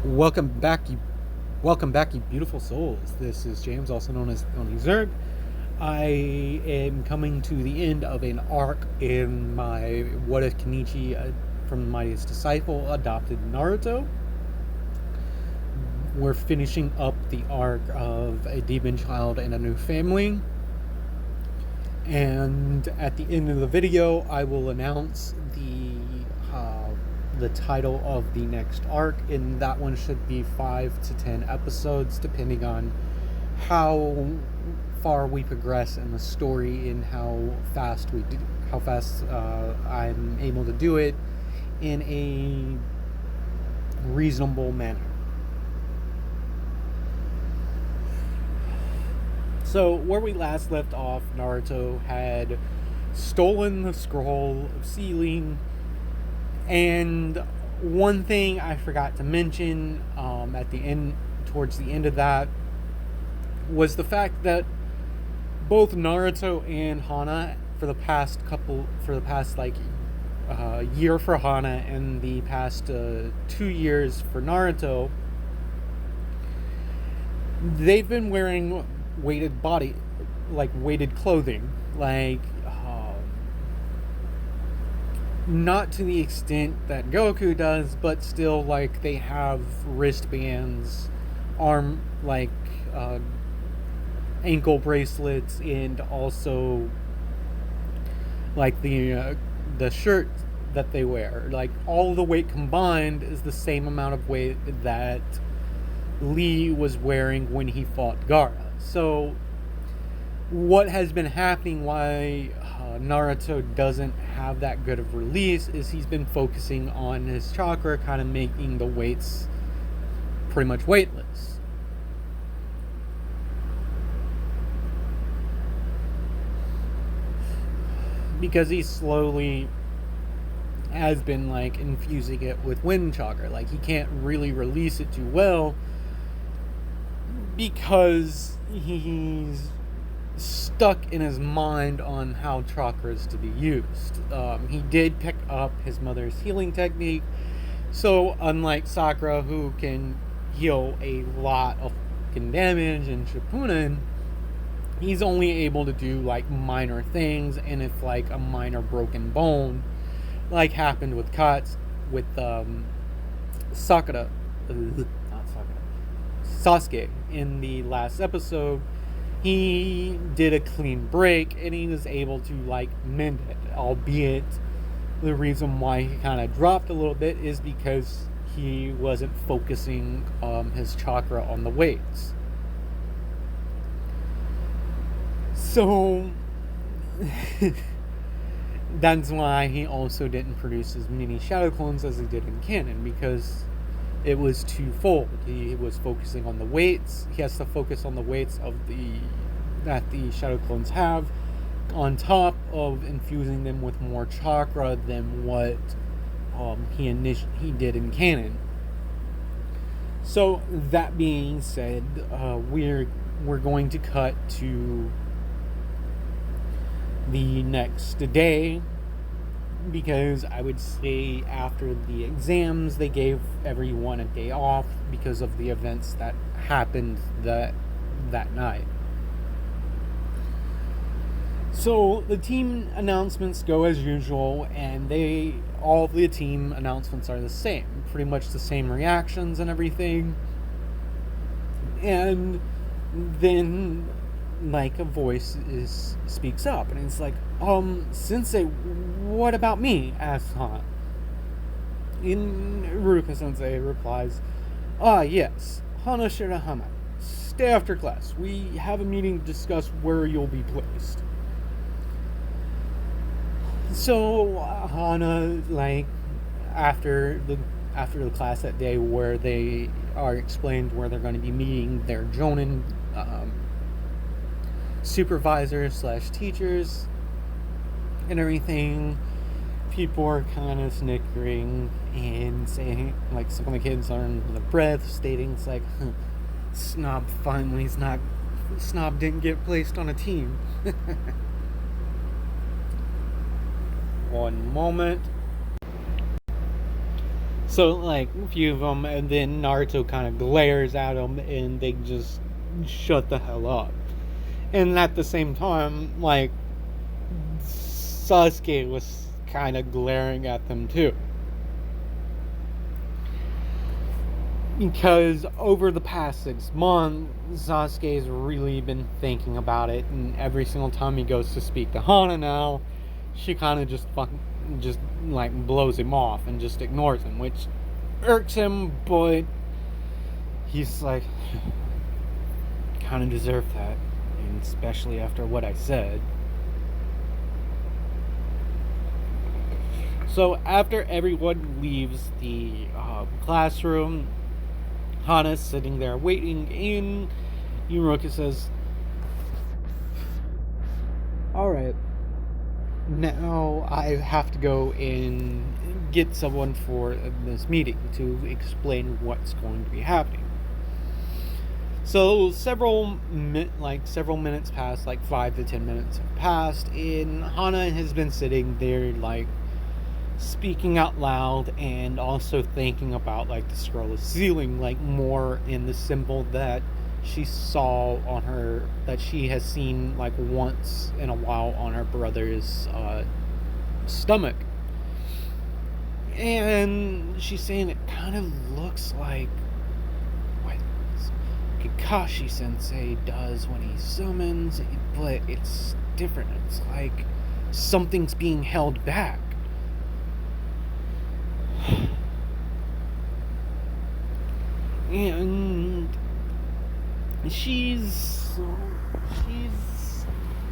Welcome back, you beautiful souls. This is James, also known as Tony Zerg. I am coming to the end of an arc in my What If Kenichi from the Mightiest Disciple adopted Naruto. We're finishing up the arc of a demon child and a new family. And at the end of the video, I will announce the title of the next arc, and that one should be 5 to 10 episodes, depending on how far we progress in the story and how fast I'm able to do it in a reasonable manner. So, where we last left off, Naruto had stolen the scroll of sealing, and one thing I forgot to mention towards the end of that, was the fact that both Naruto and Hana, for the past year for Hana and the past 2 years for Naruto, they've been wearing weighted clothing, not to the extent that Goku does, but still, they have wristbands, ankle bracelets, and also the shirt that they wear. All the weight combined is the same amount of weight that Lee was wearing when he fought Gaara. So what has been happening, why Naruto doesn't have that good of release, is he's been focusing on his chakra, kind of making the weights pretty much weightless. Because he slowly has been infusing it with wind chakra. He can't really release it too well because he's stuck in his mind on how chakra is to be used. He did pick up his mother's healing technique, so unlike Sakura, who can heal a lot of damage in Shippuden, he's only able to do minor things, and if a minor broken bone, happened with Sakura, Sasuke in the last episode, he did a clean break and he was able to mend it, albeit the reason why he kind of dropped a little bit is because he wasn't focusing his chakra on the weights. So that's why he also didn't produce as many shadow clones as he did in canon, because it was twofold. He was focusing on the weights. He has to focus on the weights that the shadow clones have, on top of infusing them with more chakra than what he did in canon. So that being said, we're going to cut to the next day, because I would say after the exams they gave everyone a day off because of the events that happened that night. So the team announcements go as usual, and all the team announcements are the same, pretty much the same reactions and everything. And then a voice speaks up, and it's Sensei, what about me? asks Han. And Ruka Sensei replies, yes, Hana Shirahama. Stay after class. We have a meeting to discuss where you'll be placed. So Hana, after the class that day, where they are explained where they're going to be meeting their Jonin supervisors / teachers and everything, people are kind of snickering and saying, some of the kids are under the breath, stating Snob didn't get placed on a team. One moment. So, like, a few of them, and then Naruto kind of glares at them, and they just shut the hell up. And at the same time, like, Sasuke was kind of glaring at them too. Because over the past 6 months, Sasuke's really been thinking about it, and every single time he goes to speak to Hana now, she kind of just like blows him off and just ignores him, which irks him, but he's like, kind of deserve that, and especially after what I said. So after everyone leaves the classroom, Hana's sitting there waiting, and Yuruka says, "Alright, now I have to go and get someone for this meeting to explain what's going to be happening." So several minutes pass, like 5 to 10 minutes have passed, and Hana has been sitting there like speaking out loud and also thinking about like the scrollless ceiling, like more in the symbol that she saw on her, that she has seen like once in a while on her brother's stomach. And she's saying it kind of looks like what Kakashi sensei does when he summons, but it's different. It's like something's being held back. And she's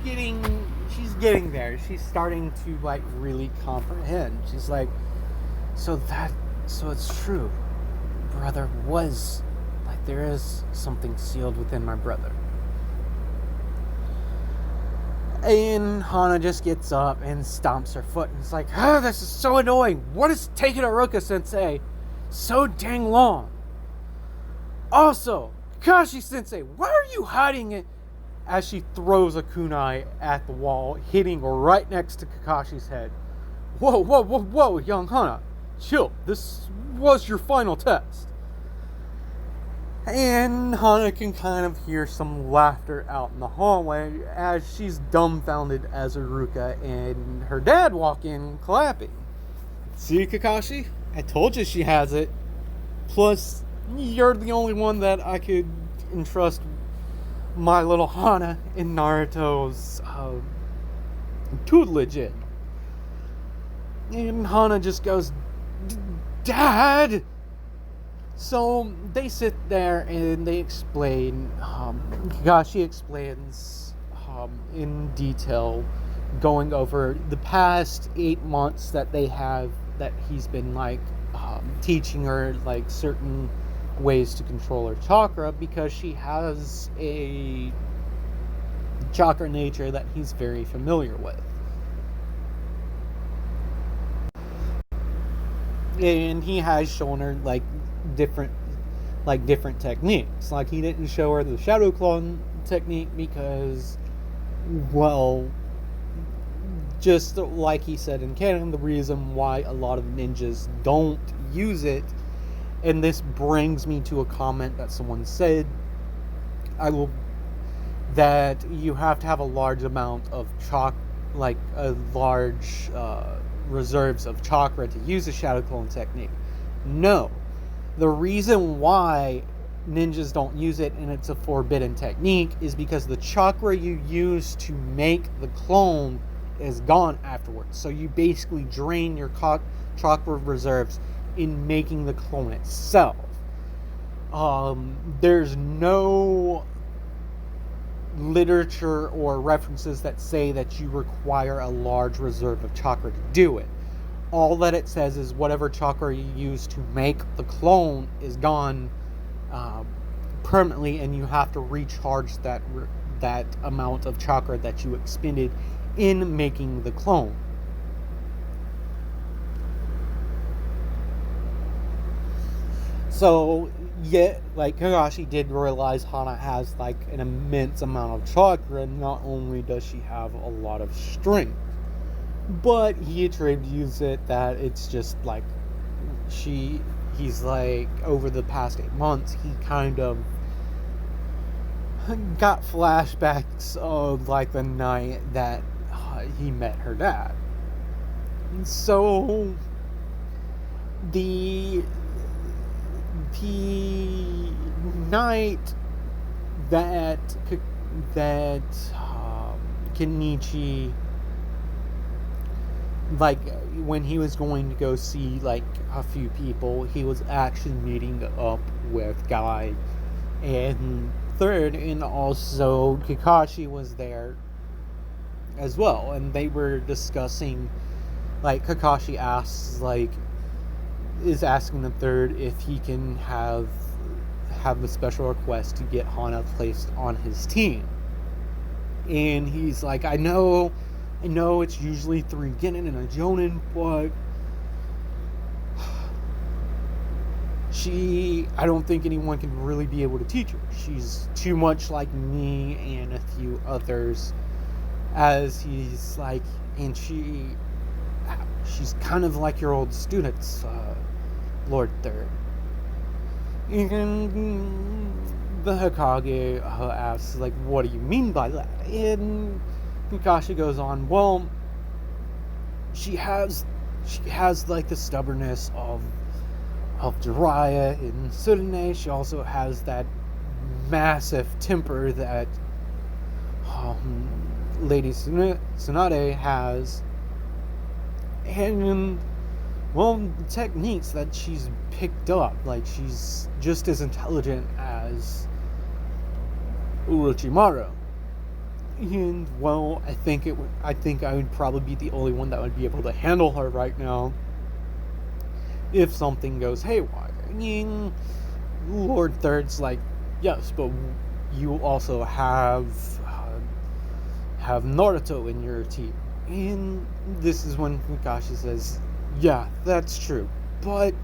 getting there. She's starting to like really comprehend. She's like, so it's true. Brother was like, there is something sealed within my brother. And Hana just gets up and stomps her foot and is like, this is so annoying. What is taking Aruka sensei so dang long? Also, Kakashi sensei, why are you hiding it? As she throws a kunai at the wall, hitting right next to Kakashi's head. Whoa, young Hana. Chill, this was your final test. And Hana can kind of hear some laughter out in the hallway as she's dumbfounded as Aruka and her dad walk in clapping. See, Kakashi? I told you she has it. Plus, you're the only one that I could entrust my little Hana in Naruto's tutelage in. And Hana just goes, Dad! So they sit there and they explain, Kakashi explains in detail, going over the past 8 months that they have, that he's been like teaching her like certain ways to control her chakra, because she has a chakra nature that he's very familiar with. And he has shown her like different techniques. Like, he didn't show her the shadow clone technique because, well, just like he said in canon, the reason why a lot of ninjas don't use it, and this brings me to a comment that someone said, that you have to have a large amount of large reserves of chakra to use the shadow clone technique. No. The reason why ninjas don't use it, and it's a forbidden technique, is because the chakra you use to make the clone is gone afterwards. So you basically drain your chakra reserves in making the clone itself. There's no literature or references that say that you require a large reserve of chakra to do it. All that it says is whatever chakra you use to make the clone is gone permanently, and you have to recharge that amount of chakra that you expended in making the clone. So, yeah, like, Kakashi did realize Hana has like an immense amount of chakra. Not only does she have a lot of strength, but he attributes it that it's just like he's like, over the past 8 months, he kind of got flashbacks of like the night that he met her dad. And so the night that Kenichi, like when he was going to go see like a few people, he was actually meeting up with Guy and Third, and also Kakashi was there as well, and they were discussing, like Kakashi is asking the Third if he can have a special request to get Hana placed on his team. And he's like, I know it's usually 3 Genin and a Jonin, but I don't think anyone can really be able to teach her. She's too much like me and a few others, as he's like, and she's kind of like your old students, Lord Third. And the Hokage asks, like, what do you mean by that? And Kakashi goes on, well, she has like the stubbornness of Jiraiya and Sudene. She also has that massive temper that Lady Tsunade has, and well, techniques that she's picked up, like she's just as intelligent as Orochimaru. And well, I think I would probably be the only one that would be able to handle her right now if something goes haywire. And Lord Third's like, yes, but you also have Naruto in your team. And this is when Kakashi says, yeah, that's true, but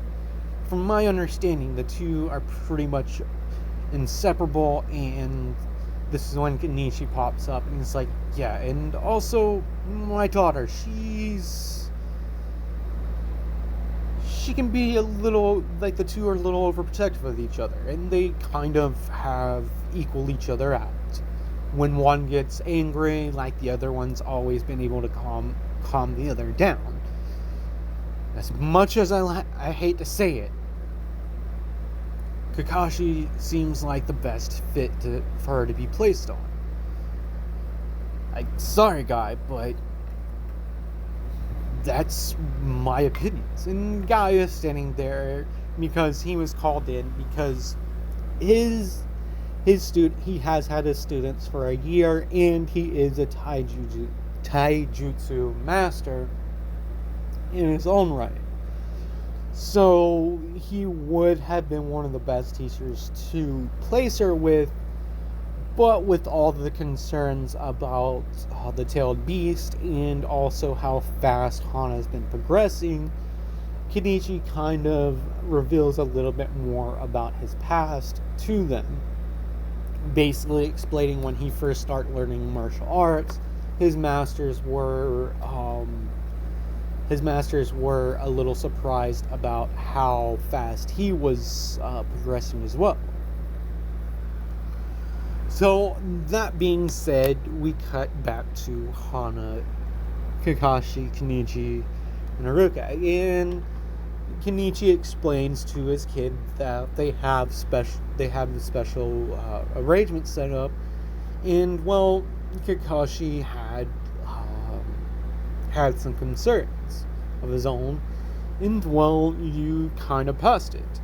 from my understanding, the two are pretty much inseparable. And this is when Kenichi pops up and he's like, yeah, and also my daughter, she can be a little, like, the two are a little overprotective of each other, and they kind of equal each other out. When one gets angry, like, the other one's always been able to calm the other down. As much as I hate to say it, Kakashi seems like the best fit for her to be placed on. Sorry, Guy, but that's my opinions. And Guy is standing there because he was called in because his student, he has had his students for a year, and he is a taijutsu master in his own right. So he would have been one of the best teachers to place her with, but with all the concerns about the tailed beast and also how fast Hana has been progressing, Kenichi kind of reveals a little bit more about his past to them. Basically explaining when he first started learning martial arts, his masters were a little surprised about how fast he was progressing as well. So, that being said, we cut back to Hana, Kakashi, Kenichi, and Haruka. And Kenichi explains to his kid that they have the special arrangement set up. And, well, Kakashi had some concerns of his own, and well, you kind of passed it.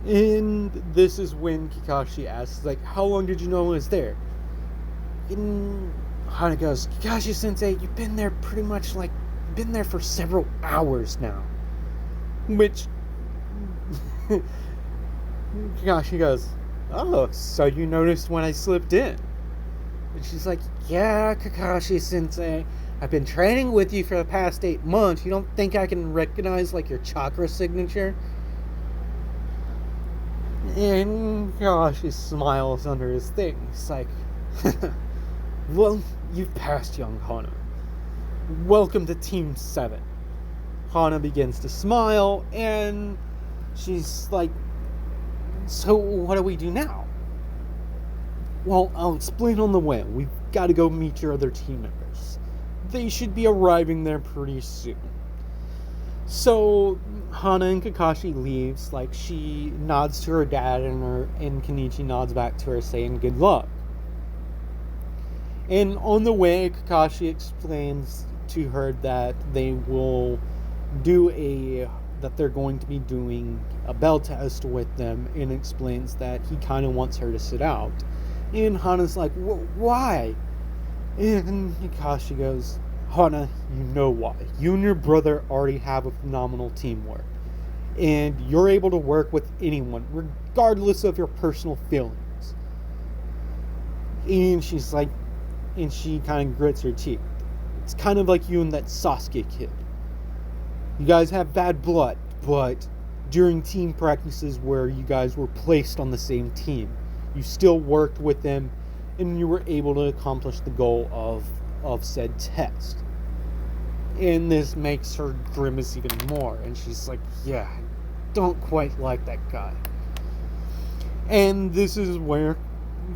And this is when Kakashi asks, like, how long did you know I was there? And Hana goes, Kakashi Sensei, you've been there pretty much, like, been there for several hours now. Which Kakashi goes, oh, so you noticed when I slipped in? And she's like, yeah, Kakashi Sensei, I've been training with you for the past 8 months. You don't think I can recognize, like, your chakra signature? And Kakashi smiles under his thing. He's like, well, you've passed, young Hana. Welcome to Team 7. Hana begins to smile, and She's like, so what do we do now? Well, I'll explain on the way. We've got to go meet your other team members. They should be arriving there pretty soon. So Hana and Kakashi leaves. Like, she nods to her dad, and Kenichi nods back to her, saying good luck. And on the way, Kakashi explains to her that they're going to be doing a bell test with them, and explains that he kind of wants her to sit out. And Hana's like, why? And Kakashi goes, Hana, you know why. You and your brother already have a phenomenal teamwork. And you're able to work with anyone, regardless of your personal feelings. And she's like, and she kind of grits her teeth. It's kind of like you and that Sasuke kid. You guys have bad blood, but during team practices where you guys were placed on the same team, you still worked with them, and you were able to accomplish the goal of said test. And this makes her grimace even more, and she's like, yeah, I don't quite like that guy. And this is where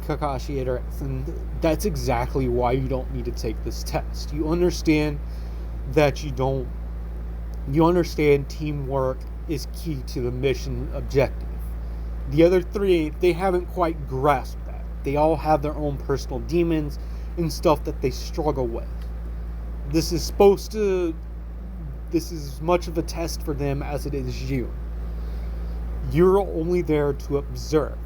Kakashi interacts, and that's exactly why you don't need to take this test. You understand that you understand teamwork is key to the mission objective. The other three, they haven't quite grasped that. They all have their own personal demons and stuff that they struggle with. This is as much of a test for them as it is you. You're only there to observe.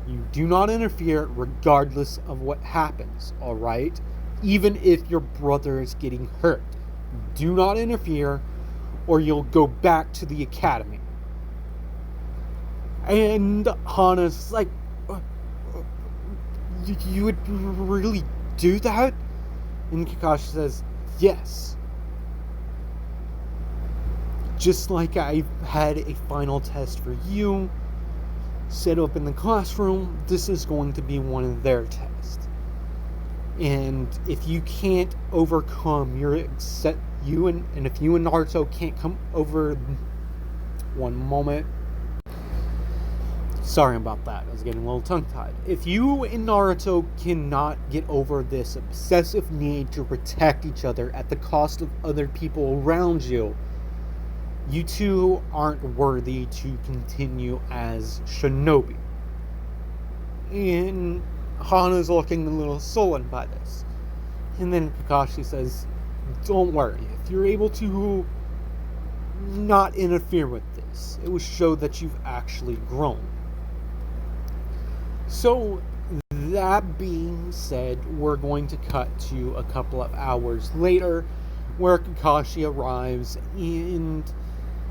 You do not interfere regardless of what happens, alright? Even if your brother is getting hurt. Do not interfere, or you'll go back to the academy. And Hana's like, you would really do that? And Kakashi says, yes. Just like I had a final test for you set up in the classroom, this is going to be one of their tests. And if you can't overcome if you and Naruto can't come over... One moment. Sorry about that. I was getting a little tongue-tied. If you and Naruto cannot get over this obsessive need to protect each other at the cost of other people around you, you two aren't worthy to continue as shinobi. And Hana's looking a little sullen by this. And then Kakashi says, don't worry. If you're able to not interfere with this, it will show that you've actually grown. So, that being said, we're going to cut to a couple of hours later, where Kakashi arrives, and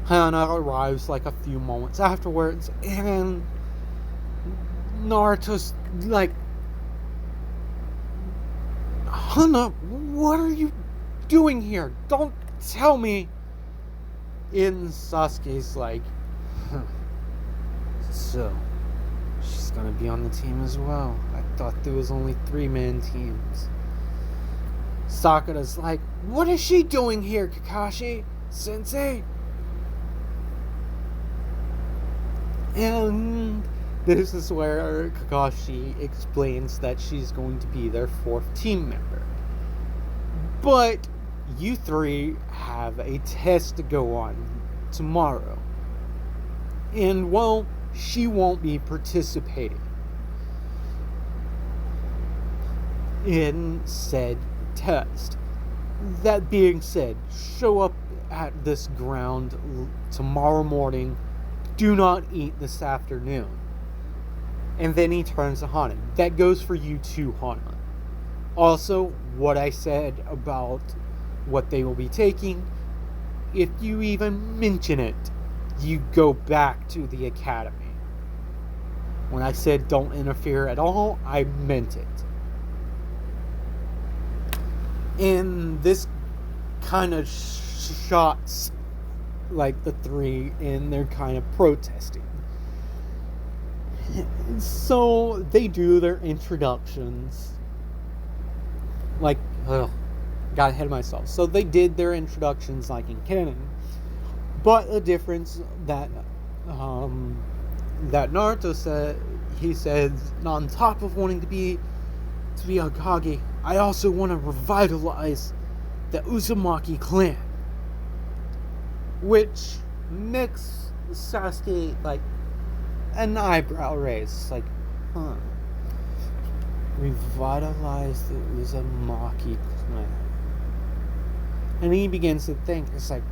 Hana arrives like a few moments afterwards, and Naruto's like, Hana, what are you doing here? Don't tell me. And Sasuke's like, so, she's gonna be on the team as well. I thought there was only 3-man teams. Sakura's like, what is she doing here, Kakashi? Sensei? And this is where Kakashi explains that she's going to be their 4th team member. But you 3 have a test to go on tomorrow. And, well, she won't be participating in said test. That being said, show up at this ground tomorrow morning. Do not eat this afternoon. And then he turns to Hana. That goes for you too, Hana. Also, what I said about what they will be taking, if you even mention it, you go back to the academy. When I said don't interfere at all, I meant it. And this kind of shots like the 3, and they're kind of protesting. So they do their introductions. Like, got ahead of myself. So they did their introductions like in canon. But the difference that um, that Naruto said. He says, on top of wanting to be Hokage, I also want to revitalize the Uzumaki clan, which makes Sasuke like an eyebrow raise, like, huh? Revitalize the Uzumaki clan, and he begins to think, it's like,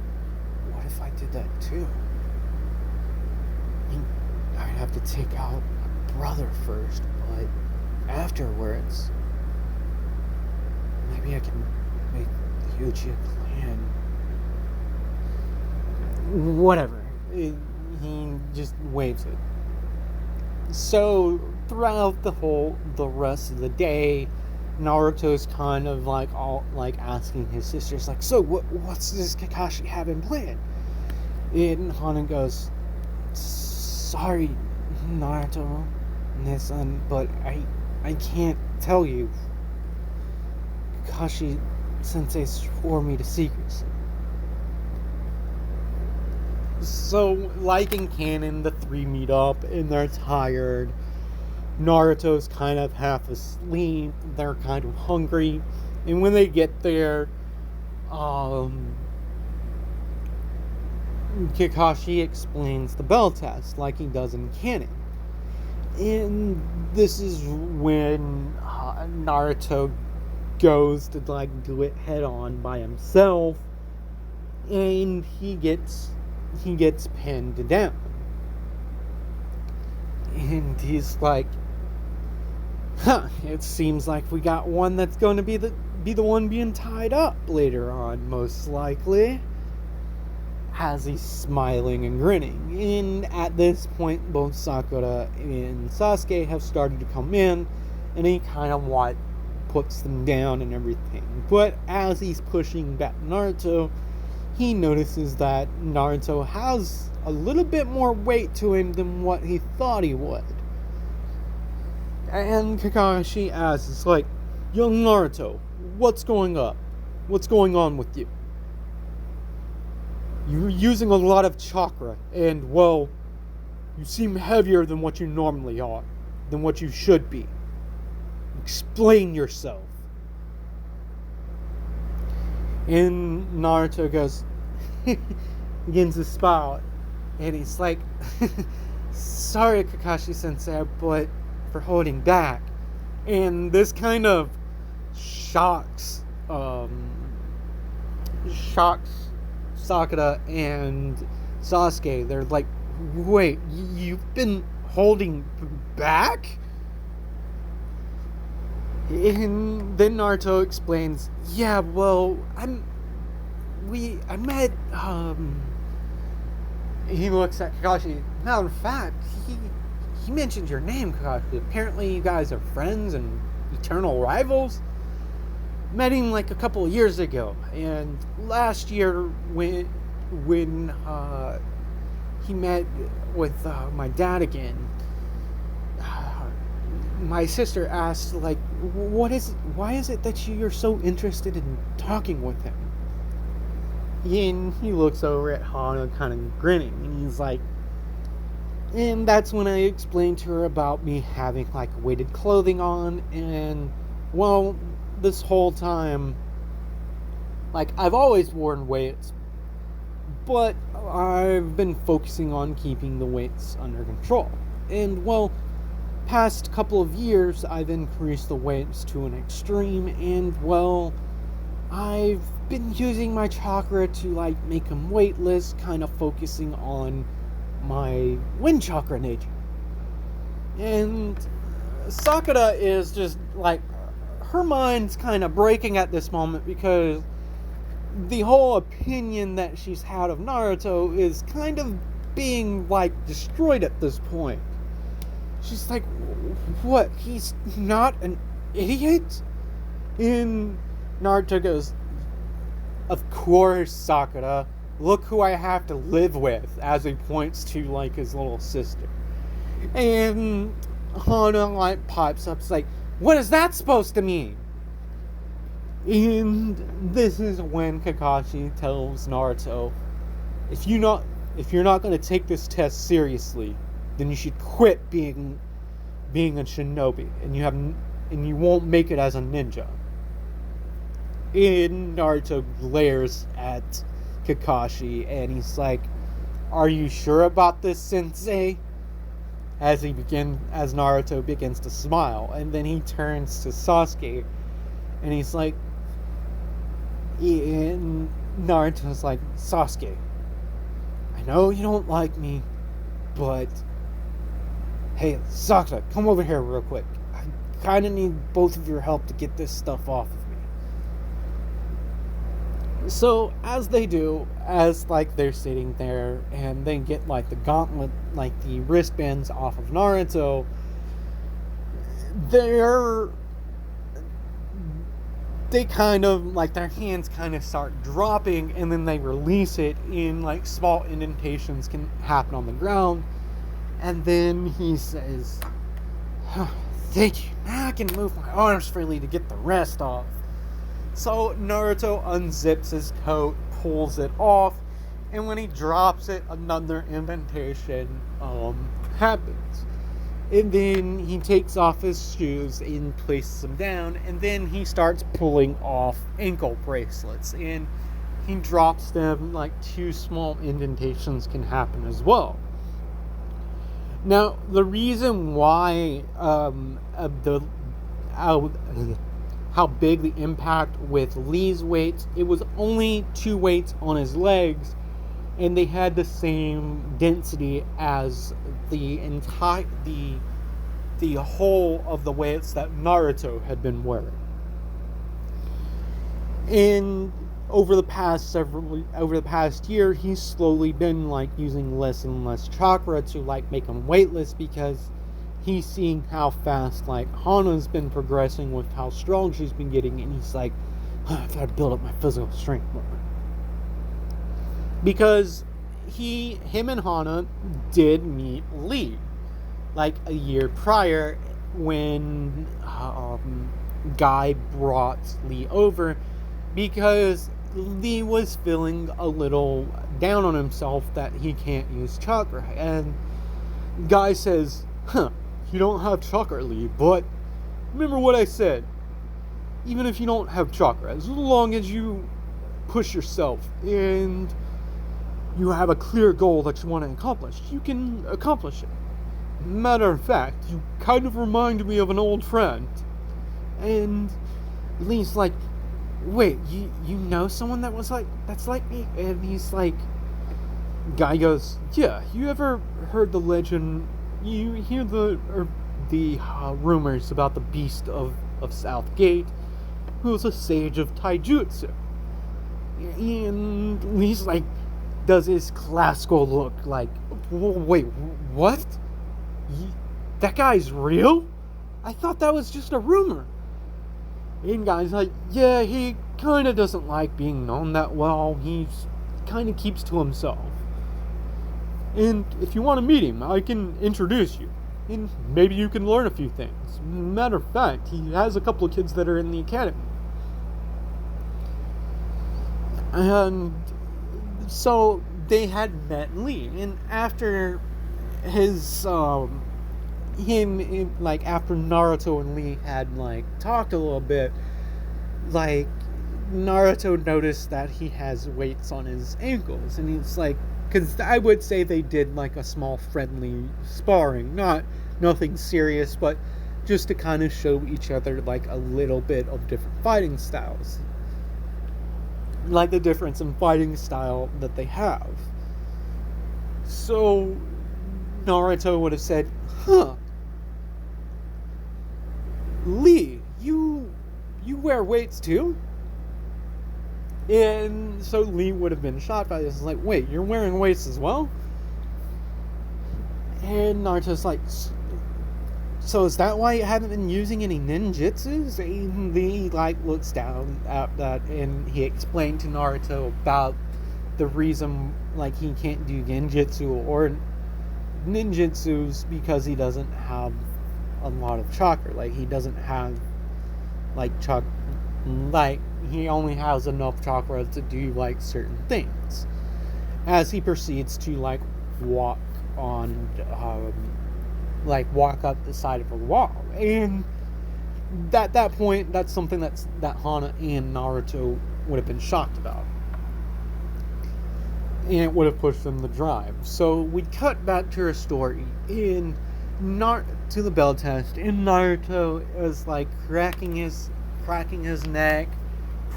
what if I did that too? I'd have to take out my brother first, but afterwards, maybe I can make the Uchiha clan. Whatever. He just waves it. So throughout the rest of the day, Naruto's kind of like all like asking his sisters, like, so what's this Kakashi having planned? And Hana goes, sorry, Naruto, son, but I can't tell you. Kakashi Sensei swore me to secrecy. So, like in canon, the three meet up and they're tired. Naruto's kind of half asleep. They're kind of hungry. And when they get there, Kakashi explains the bell test like he does in canon. And this is when Naruto goes to like do it head on by himself, and he gets pinned down. And he's like, it seems like we got one that's going to be the one being tied up later on, most likely. As he's smiling and grinning. And at this point, both Sakura and Sasuke have started to come in, and he kind of puts them down and everything. But as he's pushing back Naruto, he notices that Naruto has a little bit more weight to him than what he thought he would. And Kakashi asks, like, young Naruto, what's going up? What's going on with you? You're using a lot of chakra, and, well, you seem heavier than what you normally are, than what you should be. Explain yourself. And Naruto goes, begins to smile, and he's like, sorry, Kakashi Sensei, but for holding back. And this kind of shocks Sakura and Sasuke. They're like, wait, you've been holding back? And then Naruto explains, yeah, well, I met, he looks at Kakashi. Matter of fact, he mentioned your name, Kakashi. Apparently you guys are friends and eternal rivals. Met him like a couple of years ago, and last year when he met with my dad again, my sister asked, like, why is it that you're so interested in talking with him? And he looks over at Hana kind of grinning, and he's like, and that's when I explained to her about me having like weighted clothing on, and well, this whole time, like, I've always worn weights, but I've been focusing on keeping the weights under control. And, well, past couple of years, I've increased the weights to an extreme, and, well, I've been using my chakra to, like, make them weightless, kind of focusing on my wind chakra nature. And Sakura is just, like, her mind's kind of breaking at this moment because the whole opinion that she's had of Naruto is kind of being, like, destroyed at this point. She's like, what? He's not an idiot? And Naruto goes, of course, Sakura. Look who I have to live with, as he points to, like, his little sister. And Hana, like, pipes up, it's like, what is that supposed to mean? And this is when Kakashi tells Naruto, if you if you're not going to take this test seriously, then you should quit being a shinobi, and you won't make it as a ninja. And Naruto glares at Kakashi, and he's like, "Are you sure about this, Sensei?" As Naruto begins to smile, and then he turns to Sasuke, and he's like, and Naruto's like, "Sasuke, I know you don't like me, but hey, Sakura, come over here real quick. I kind of need both of your help to get this stuff off of me." So, as they do, as, like, they're sitting there, and they get, like, the gauntlet, like, the wristbands off of Naruto, they kind of, like, their hands kind of start dropping, and then they release it, and, like, small indentations can happen on the ground. And then he says, "Thank you. Now I can move my arms freely to get the rest off." So Naruto unzips his coat, pulls it off, and when he drops it, another indentation happens. And then he takes off his shoes and places them down, and then he starts pulling off ankle bracelets, and he drops them, like, 2 small indentations can happen as well. Now, the reason why how big the impact with Lee's weights, it was only 2 weights on his legs, and they had the same density as the whole of the weights that Naruto had been wearing. And over the past year, he's slowly been, like, using less and less chakra to, like, make him weightless, because he's seeing how fast, like, Hana's been progressing with how strong she's been getting, and he's like, I've got to build up my physical strength more. Because him and Hana did meet Lee, like, a year prior, when Guy brought Lee over, because Lee was feeling a little down on himself that he can't use chakra. And Guy says, "You don't have chakra, Lee, but remember what I said. Even if you don't have chakra, as long as you push yourself and you have a clear goal that you want to accomplish, you can accomplish it. Matter of fact, you kind of remind me of an old friend." And Lee's like, "Wait, you know someone that's like me?" And he's like, Guy goes, "Yeah, you ever heard the legend, you hear the rumors about the beast of South Gate, who was a sage of taijutsu?" And Lee's like, does his classical look, like, "Wait, what? That guy's real? I thought that was just a rumor." And Guy's like, "Yeah, he kind of doesn't like being known that well. He kind of keeps to himself. And if you want to meet him, I can introduce you. And maybe you can learn a few things. Matter of fact, he has a couple of kids that are in the academy." And so they had met Lee. And after after Naruto and Lee had, like, talked a little bit, like, Naruto noticed that he has weights on his ankles, and he's like, because I would say they did, like, a small friendly sparring, nothing serious, but just to kind of show each other, like, a little bit of different fighting styles, like the difference in fighting style that they have. So Naruto would have said, "Lee, you wear weights too?" And so Lee would have been shocked by this. It's like, "Wait, you're wearing weights as well?" And Naruto's like, "So is that why you haven't been using any ninjutsus?" And Lee, like, looks down at that, and he explained to Naruto about the reason, like, he can't do genjutsu or ninjutsus, because he doesn't have a lot of chakra. Like, he doesn't have, like, like, he only has enough chakra to do, like, certain things. as he proceeds to walk on walk up the side of a wall. And at that point, that's something that Hana and Naruto would have been shocked about, and it would have pushed them to drive. So we cut back to her story to the bell test, and Naruto is cracking his neck,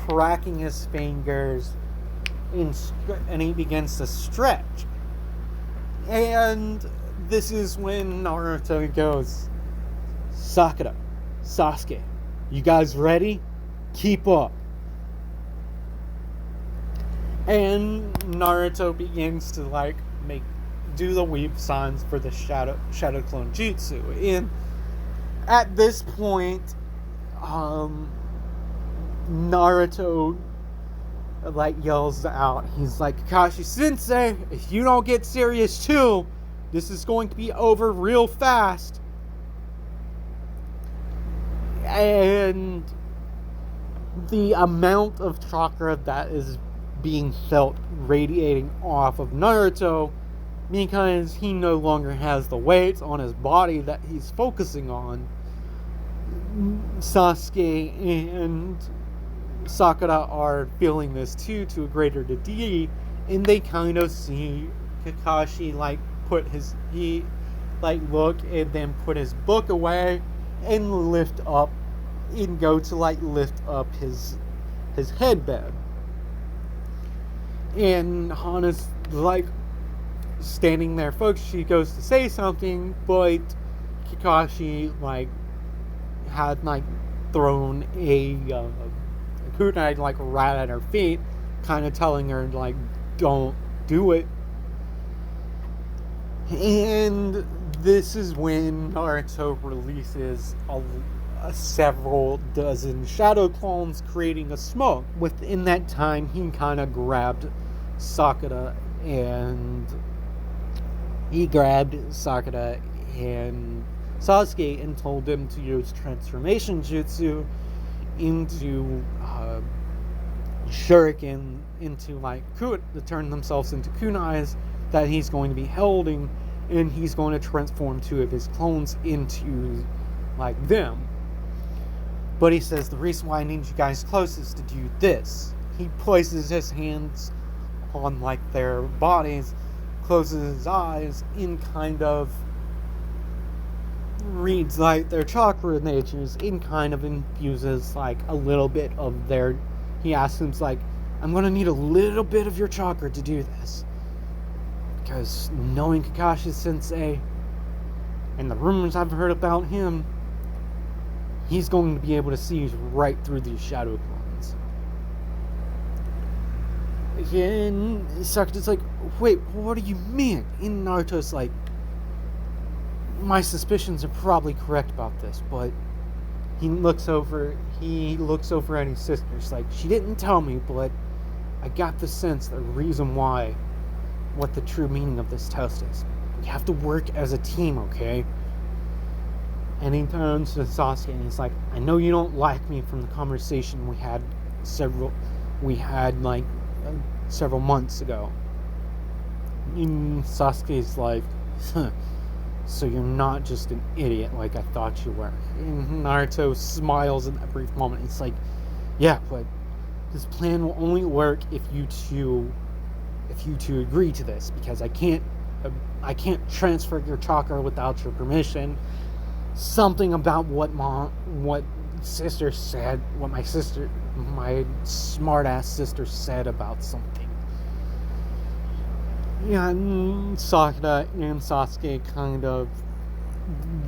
cracking his fingers, and he begins to stretch. And this is when Naruto goes, Sakura, Sasuke, you guys ready? Keep up. And Naruto begins to do the weep signs for the shadow clone jutsu. And at this point, Naruto yells out, he's like, Kakashi Sensei, if you don't get serious too, this is going to be over real fast. And the amount of chakra that is being felt radiating off of Naruto, because he no longer has the weights on his body that he's focusing on, Sasuke and Sakura are feeling this too, to a greater degree, and they kind of see Kakashi look and then put his book away and lift up his headband. And Hana's standing there, folks. She goes to say something, but Kakashi had thrown a kunai right at her feet, kind of telling her don't do it. And this is when Naruto releases several dozen shadow clones, creating a smoke. Within that time, he kind of grabbed Sakura and Sasuke and told them to use transformation jutsu into shuriken, into to turn themselves into kunais that he's going to be holding, and he's going to transform two of his clones into them. But he says, the reason why I need you guys close is to do this. He places his hands on their bodies, closes his eyes, and kind of reads their chakra natures, and kind of infuses a little bit of their. He asks him I'm gonna need a little bit of your chakra to do this, because knowing Kakashi Sensei and the rumors I've heard about him, he's going to be able to see right through these shadow clones. And Sakura's wait, what do you mean? And Naruto's my suspicions are probably correct about this, but he looks over at his sisters, she didn't tell me, but I got the sense, the reason why, what the true meaning of this test is. We have to work as a team, okay? And he turns to Sasuke and he's I know you don't like me from the conversation we had several months ago. And Sasuke's so you're not just an idiot like I thought you were. And Naruto smiles in that brief moment. It's yeah, but this plan will only work if you two agree to this, because I can't transfer your chakra without your permission. Something about what sister said, what my smart ass sister said about something. Yeah, and Sakura and Sasuke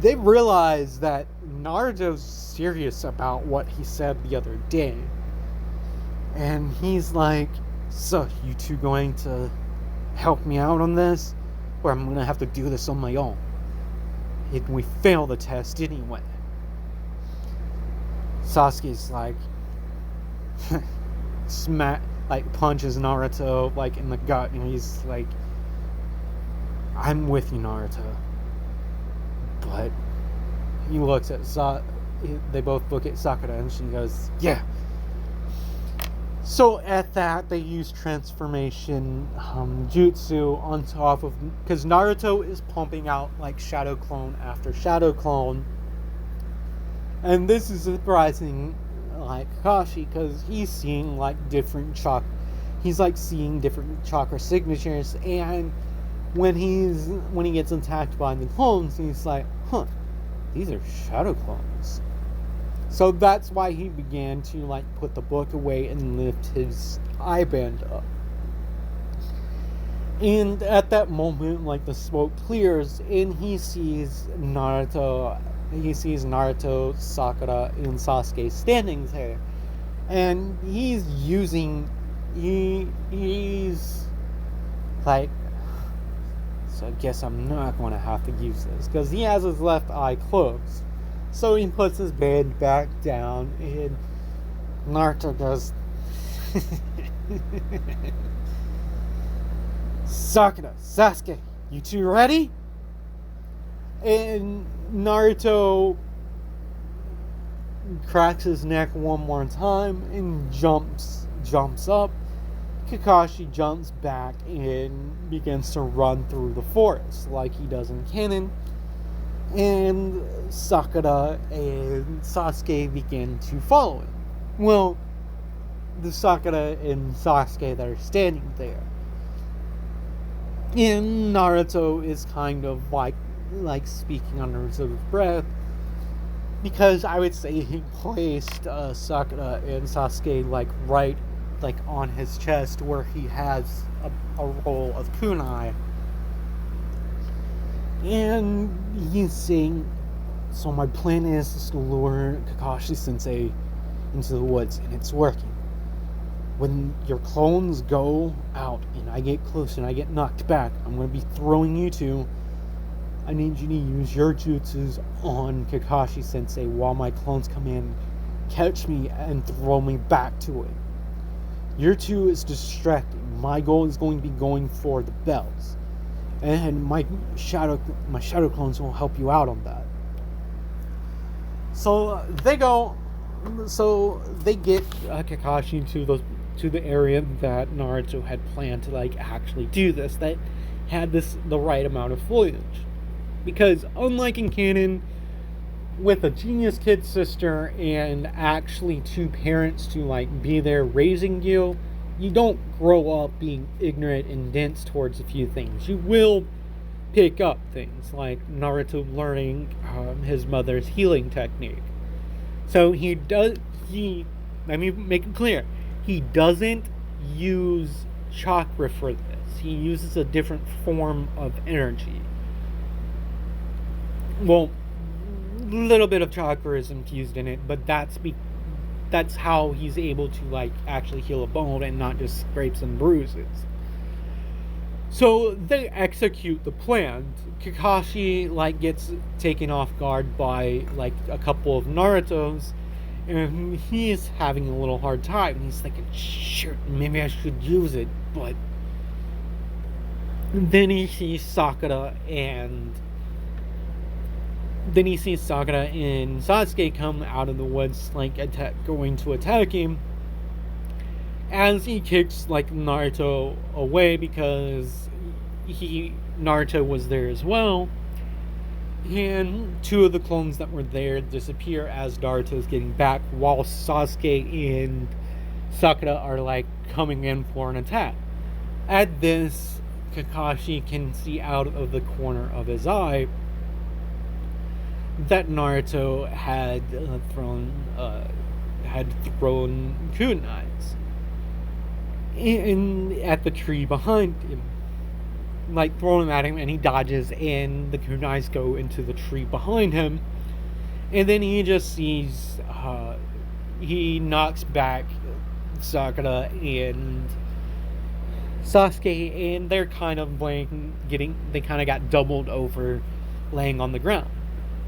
they realize that Naruto's serious about what he said the other day. And he's so you two going to help me out on this, or I'm going to have to do this on my own? If we fail the test anyway. Sasuke's punches Naruto in the gut, and he's I'm with you, Naruto. But he looks at they both look at Sakura, and she goes, yeah. So at that, they use transformation jutsu on top of, because Naruto is pumping out like shadow clone after shadow clone, and this is surprising, like Kakashi, because he's seeing like he's like seeing different chakra signatures, and when he gets attacked by the clones, he's like, huh, these are shadow clones. So that's why he began to like put the book away and lift his eye band up. And at that moment, like the smoke clears and he sees Naruto, Sakura, and Sasuke standing there. And he's like, so I guess I'm not going to have to use this, because he has his left eye closed. So he puts his band back down, and Naruto goes, Sakura, Sasuke, you two ready? And Naruto cracks his neck one more time and jumps up. Kakashi jumps back and begins to run through the forest like he does in canon. And Sakura and Sasuke begin to follow him. Well, the Sakura and Sasuke that are standing there. And Naruto is kind of like speaking under his breath, because I would say he placed Sakura and Sasuke right on his chest where he has a roll of kunai. And he's saying, so my plan is to lure Kakashi Sensei into the woods, and it's working. When your clones go out and I get close and I get knocked back, I'm going to be throwing you two. I need you to use your jutsus on Kakashi Sensei while my clones come in, catch me, and throw me back to it. Your two is distracting. My goal is going to be going for the bells. And my shadow clones will help you out on that. So they get Kakashi to the area that Naruto had planned to actually do this, that had the right amount of foliage. Because unlike in canon, with a genius kid sister and actually two parents to be there raising you, you don't grow up being ignorant and dense towards a few things. You will pick up things like Naruto learning his mother's healing technique. So let me make it clear, he doesn't use chakra for this. He uses a different form of energy. Well, a little bit of chakra is infused in it, but that's how he's able to actually heal a bone and not just scrapes and bruises. So they execute the plan. Kakashi gets taken off guard by a couple of Narutos, and he's having a little hard time. He's thinking, shit, maybe I should use it, but then he sees Sakura and Sasuke come out of the woods, going to attack him, as he kicks Naruto away, because Naruto was there as well, and two of the clones that were there disappear as Naruto's getting back, while Sasuke and Sakura are coming in for an attack. At this, Kakashi can see out of the corner of his eye that Naruto had thrown kunais at the tree behind him, throwing them at him, and he dodges, and the kunais go into the tree behind him, and then he just sees he knocks back Sakura and Sasuke, and they're kind of they kind of got doubled over, laying on the ground.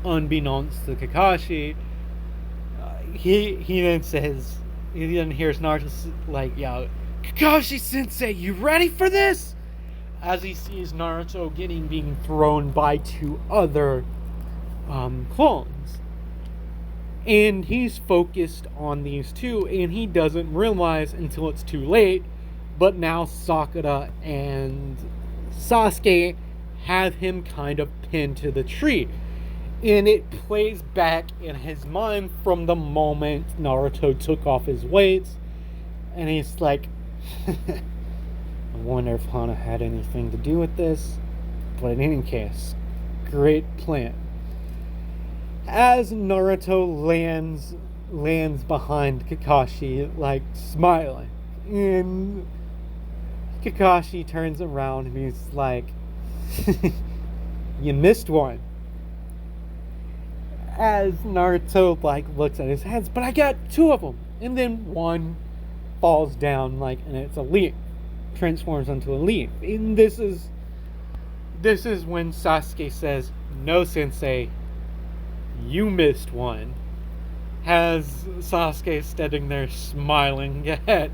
Unbeknownst to Kakashi, he then hears Naruto yell, Kakashi Sensei, you ready for this? As he sees Naruto being thrown by two other clones. And he's focused on these two, and he doesn't realize until it's too late. But now Sakura and Sasuke have him kind of pinned to the tree. And it plays back in his mind from the moment Naruto took off his weights. And he's like, I wonder if Hana had anything to do with this. But in any case, great plan. As Naruto lands behind Kakashi, like smiling, and Kakashi turns around and he's like, you missed one. As Naruto like looks at his hands, but I got two of them, and then one falls down like, and it's a leaf, transforms into a leaf. And this is when Sasuke says, "No, Sensei, you missed one." Has Sasuke standing there smiling at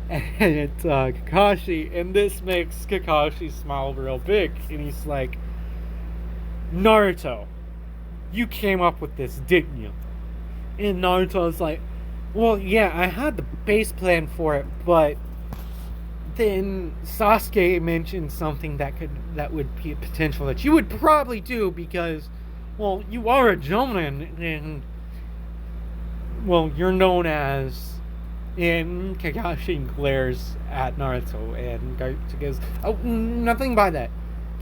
Kakashi, and this makes Kakashi smile real big, and he's like, Naruto, you came up with this, didn't you? And Naruto's like, well, yeah, I had the base plan for it, but then Sasuke mentioned something that would be a potential that you would probably do because, well, you are a gentleman, and, well, you're known as. And Kakashi glares at Naruto, and Naruto goes, "Oh, nothing by that."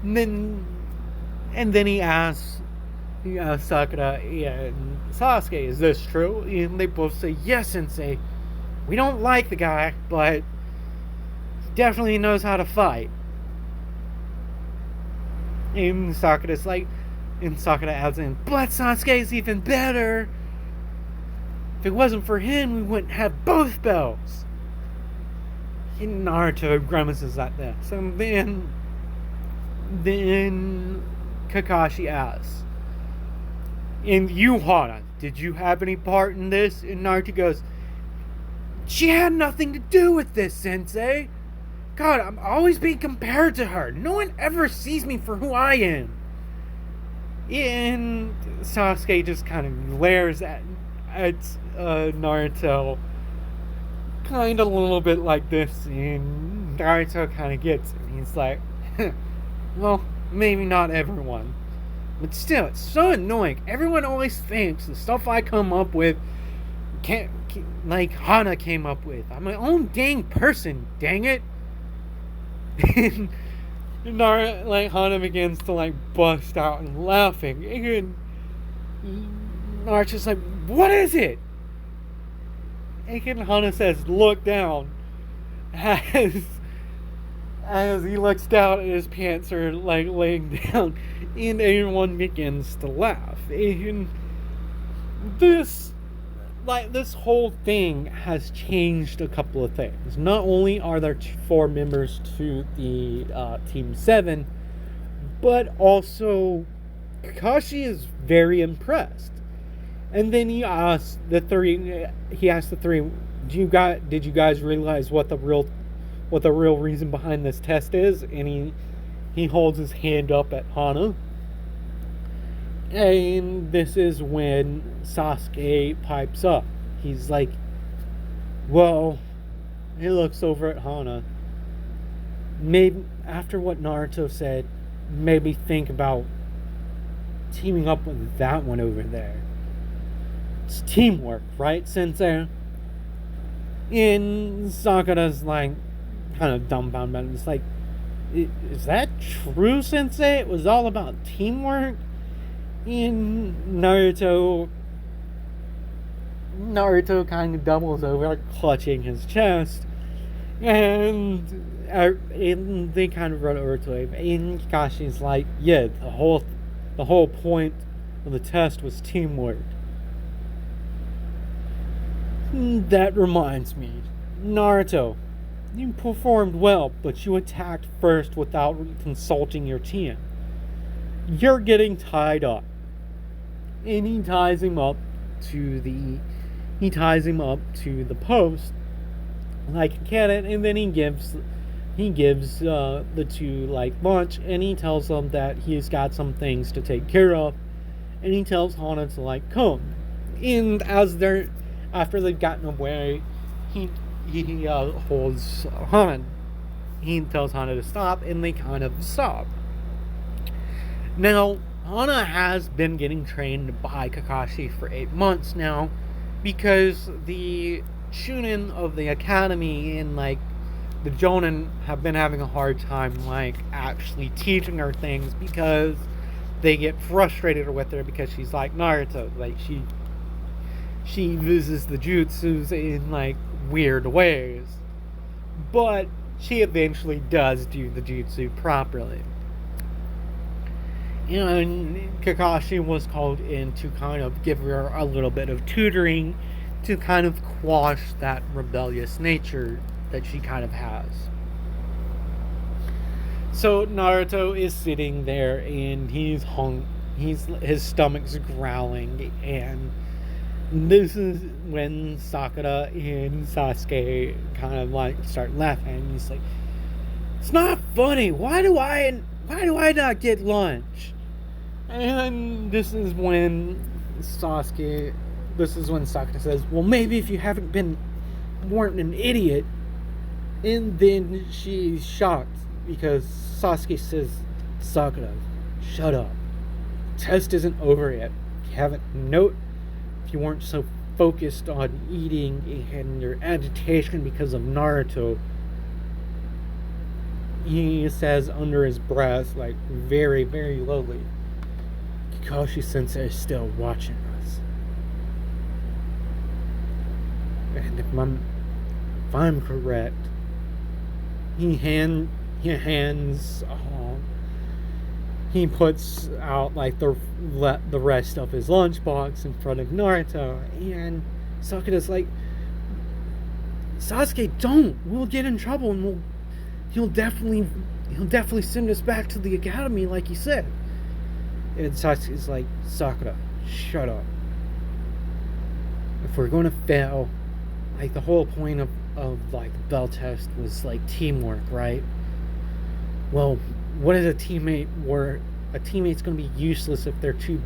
And then he asks Sakura and Sasuke, "Is this true?" And they both say, "Yes, Sensei. We don't like the guy, but he definitely knows how to fight." And Sakura's like, and Sakura adds in, "But Sasuke's even better. If it wasn't for him, we wouldn't have both belts." And Naruto grimaces at this. And then Kakashi asks, "And you, Hana, did you have any part in this?" And Naruto goes, "She had nothing to do with this, Sensei. God, I'm always being compared to her. No one ever sees me for who I am." And Sasuke just kind of glares at Naruto, kind of a little bit like this, and Naruto kind of gets it. He's like, well, maybe not everyone, but still, it's so annoying. Everyone always thinks the stuff I come up with can't, like Hana came up with. I'm my own dang person, dang it. And like Hana begins to like bust out and laughing, and Naruto's like, what is it? And Hana says, look down. As he looks down and his pants are like laying down, and everyone begins to laugh. And this whole thing has changed a couple of things. Not only are there 4 members to the Team 7, but also Kakashi is very impressed. And then he asked the three, did you guys realize what the real reason behind this test is? And he holds his hand up at Hana. And this is when Sasuke pipes up. He's like, well, he looks over at Hana. Maybe after what Naruto said, maybe think about teaming up with that one over there. It's teamwork, right, Sensei? And Sakura's like, kind of dumbfounded. It's like, is that true, Sensei? It was all about teamwork? And Naruto kind of doubles over, clutching his chest. And they kind of run over to him. And Kakashi's like, yeah, the whole point of the test was teamwork. That reminds me, Naruto, you performed well, but you attacked first without consulting your team. You're getting tied up. And he ties him up to the post like a cannon, and then he gives the two like lunch, and he tells them that he's got some things to take care of, and he tells Hana to like come. And after they've gotten away, he holds Hana. He tells Hana to stop, and they kind of stop. Now, Hana has been getting trained by Kakashi for 8 months now, because the Chunin of the academy and the Jonin have been having a hard time actually teaching her things, because they get frustrated with her because she's like Naruto. She uses the jutsus in weird ways, but she eventually does do the jutsu properly. And Kakashi was called in to kind of give her a little bit of tutoring to kind of quash that rebellious nature that she kind of has. So Naruto is sitting there, and he's his stomach's growling, and this is when Sakura and Sasuke kind of start laughing. He's like, "It's not funny. Why do I not get lunch?" And this is when Sakura says, "Well, maybe if you weren't an idiot." And then she's shocked because Sasuke says, "Sakura, shut up. Test isn't over yet. If you weren't so focused on eating and your agitation because of Naruto." He says under his breath, very, very lowly, "Kakashi Sensei is still watching us. And if I'm correct," he puts out the rest of his lunchbox in front of Naruto, and Sakura's like, "Sasuke, don't. We'll get in trouble, and he'll definitely send us back to the academy like he said." And Sasuke's like, "Sakura, shut up. If we're going to fail, the whole point of the bell test was teamwork, right? Well, what is a teammate where a teammate's going to be useless if they're too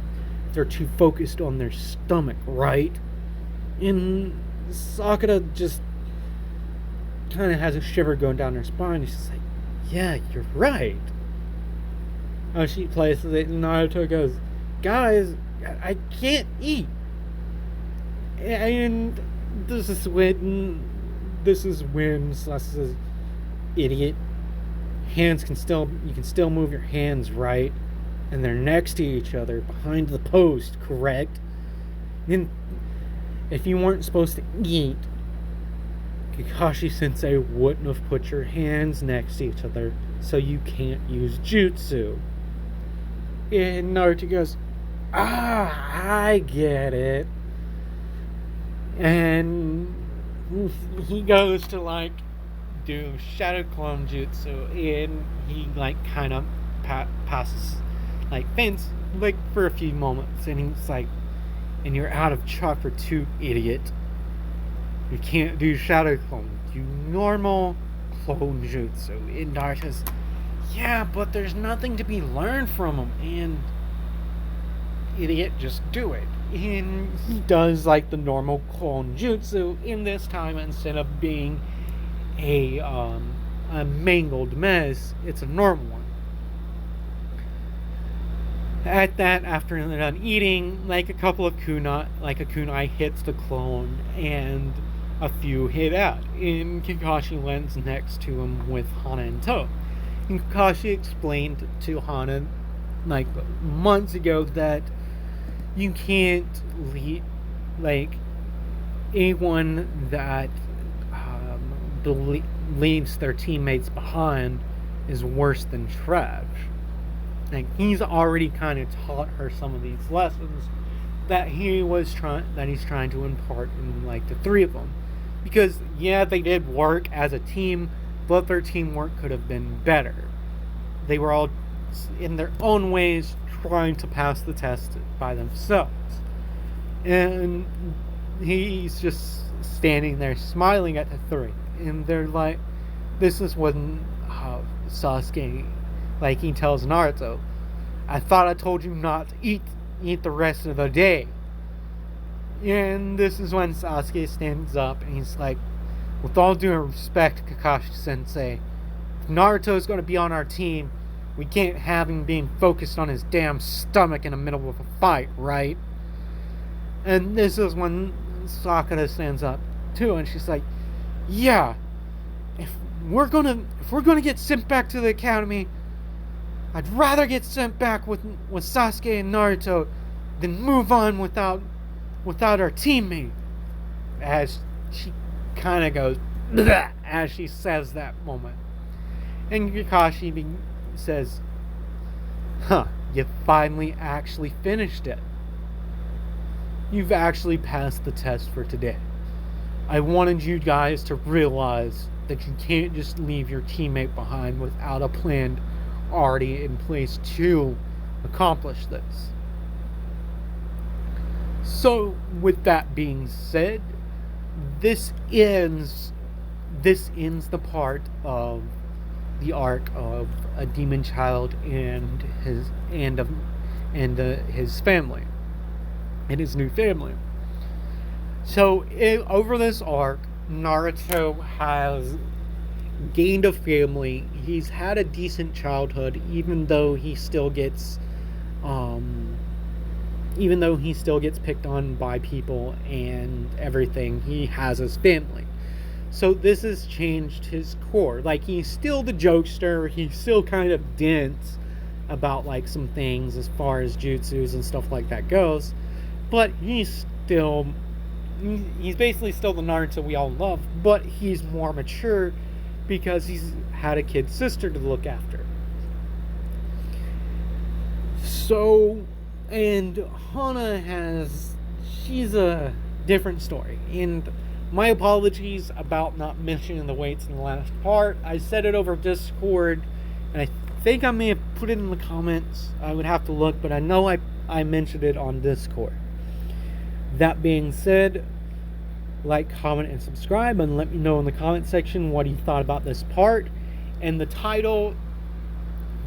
focused on their stomach, right?" And Sakura just kind of has a shiver going down her spine. She's like, "Yeah, you're right." She places it, and Naruto goes, "Guys, I can't eat." And this is when Sasuke says, "Idiot. You can still move your hands, right? And they're next to each other behind the post, correct? Then if you weren't supposed to eat, Kakashi Sensei wouldn't have put your hands next to each other, so you can't use jutsu." And Naruto goes, I get it." And he goes to do Shadow Clone Jutsu, and he kind of passes fence for a few moments, and he's like, "And you're out of chakra too, idiot. You can't do Shadow Clone. Do normal clone jutsu." And Naruto's, "Yeah, but there's nothing to be learned from him." And idiot, just do it. And he does the normal clone jutsu, and this time instead of being a mangled mess, it's a normal one. At that, after they're done eating, a couple of kunai hits the clone, and a few hit out, and Kakashi lands next to him with Hana in tow. And Kakashi explained to Hana months ago that you can't lead anyone that leaves their teammates behind is worse than trash. He's already kind of taught her some of these lessons that he's trying to impart in the three of them, because they did work as a team, but their teamwork could have been better. They were all in their own ways trying to pass the test by themselves, and he's just standing there smiling at the three, and they're like, this is when Sasuke, he tells Naruto, "I thought I told you not to eat the rest of the day." And this is when Sasuke stands up and he's like, with all due respect, Kakashi Sensei, if Naruto's going to be on our team, we can't have him being focused on his damn stomach in the middle of a fight, right? And this is when Sakura stands up too, and she's like, yeah, if we're gonna get sent back to the academy, I'd rather get sent back with Sasuke and Naruto than move on without our teammate. As she kind of goes bleh, as she says that moment, and Kakashi says, "Huh, you finally actually finished it. You've actually passed the test for today. I wanted you guys to realize that you can't just leave your teammate behind without a plan already in place to accomplish this." So, with that being said, this ends the part of the arc of a demon child and his family and his new family. So, over this arc, Naruto has gained a family. He's had a decent childhood, even though he still gets picked on by people and everything. He has his family. So this has changed his core. Like, he's still the jokester. He's still kind of dense about like some things as far as jutsus and stuff like that goes. But he's basically still the Naruto we all love, but he's more mature because he's had a kid sister to look after. So, and Hana she's a different story. And my apologies about not mentioning the weights in the last part. I said it over Discord, and I think I may have put it in the comments. I would have to look, but I know I mentioned it on Discord. That being said, like, comment, and subscribe, and let me know in the comment section what you thought about this part. And the title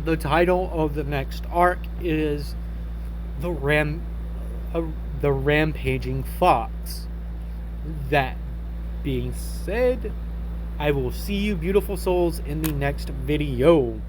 of the next arc is the Rampaging Fox. That being said, I will see you beautiful souls in the next video.